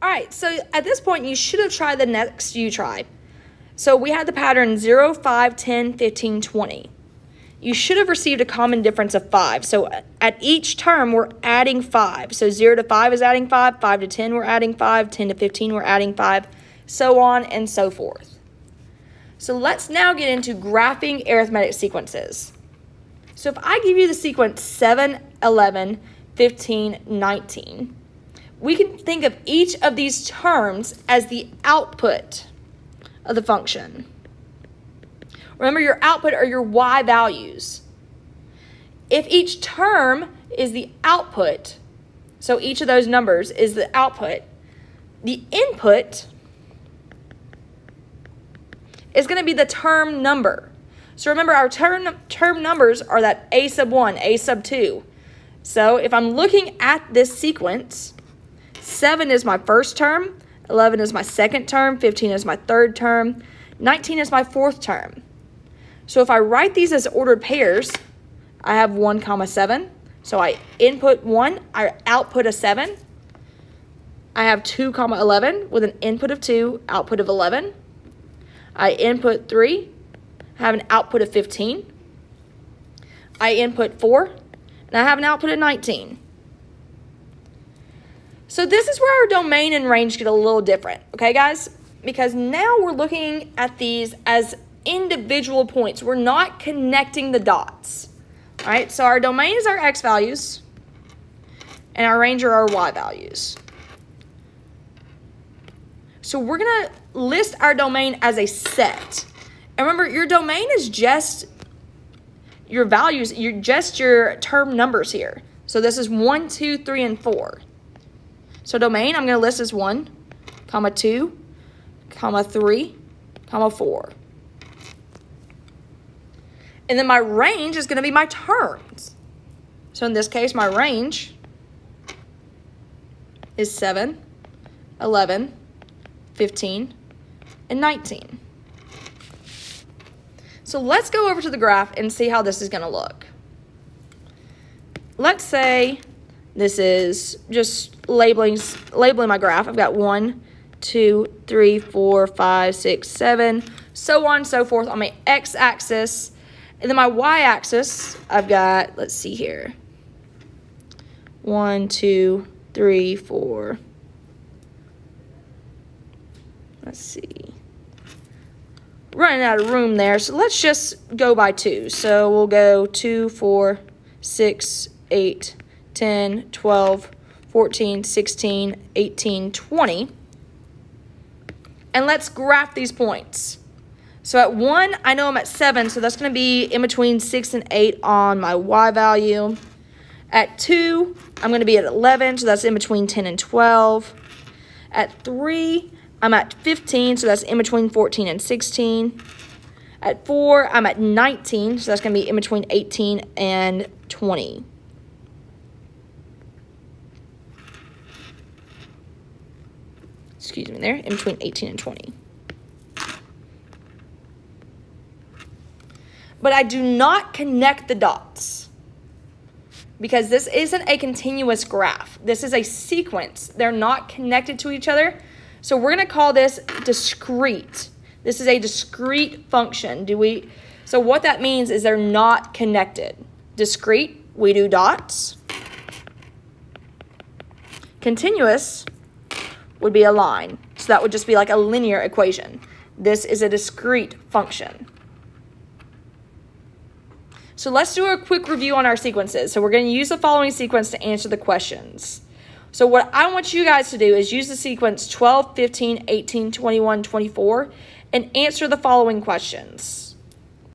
All right, so at this point, you should have tried the next you try. So we had the pattern 0, 5, 10, 15, 20. You should have received a common difference of 5. So at each term, we're adding 5. So 0 to 5 is adding 5, 5 to 10, we're adding 5, 10 to 15, we're adding 5, so on and so forth. So let's now get into graphing arithmetic sequences. So if I give you the sequence 7, 11, 15, 19, we can think of each of these terms as the output of the function. Remember, your output are your y values. If each term is the output, so each of those numbers is the output, the input is going to be the term number. So remember, our term numbers are that a sub 1, a sub 2. So if I'm looking at this sequence, 7 is my first term, 11 is my second term, 15 is my third term, 19 is my fourth term. So if I write these as ordered pairs, I have 1, 7. So I input 1, I output a 7. I have 2, 11 with an input of 2, output of 11. I input 3, I have an output of 15. I input 4, and I have an output of 19. So this is where our domain and range get a little different, okay, guys? Because now we're looking at these as individual points. We're not connecting the dots. All right, so our domain is our x values, and our range are our y values. So we're going to list our domain as a set. And remember, your domain is just your values, just your term numbers here. So this is 1, 2, 3, and 4. So domain, I'm going to list as 1, 2, 3, 4. And then my range is going to be my terms. So in this case, my range is 7, 11, 15, and 19. So let's go over to the graph and see how this is going to look. Let's say this is just labeling my graph. I've got 1, 2, 3, 4, 5, 6, 7, so on and so forth on my x-axis. And then my y-axis, I've got, let's see here, 1, 2, 3, 4. Let's see. Running out of room there, so let's just go by 2. So we'll go 2, 4, 6, 8, 10, 12, 14, 16, 18, 20. And let's graph these points. So at 1, I know I'm at 7, so that's going to be in between 6 and 8 on my y value. At 2, I'm going to be at 11, so that's in between 10 and 12. At 3, I'm at 15, so that's in between 14 and 16. At 4, I'm at 19, so that's going to be in between 18 and 20. Excuse me there, in between 18 and 20. But I do not connect the dots because this isn't a continuous graph. This is a sequence. They're not connected to each other. So we're going to call this discrete. This is a discrete function. So what that means is they're not connected. Discrete, we do dots. Continuous would be a line. So that would just be like a linear equation. This is a discrete function. So let's do a quick review on our sequences. So we're going to use the following sequence to answer the questions. So what I want you guys to do is use the sequence 12, 15, 18, 21, 24 and answer the following questions.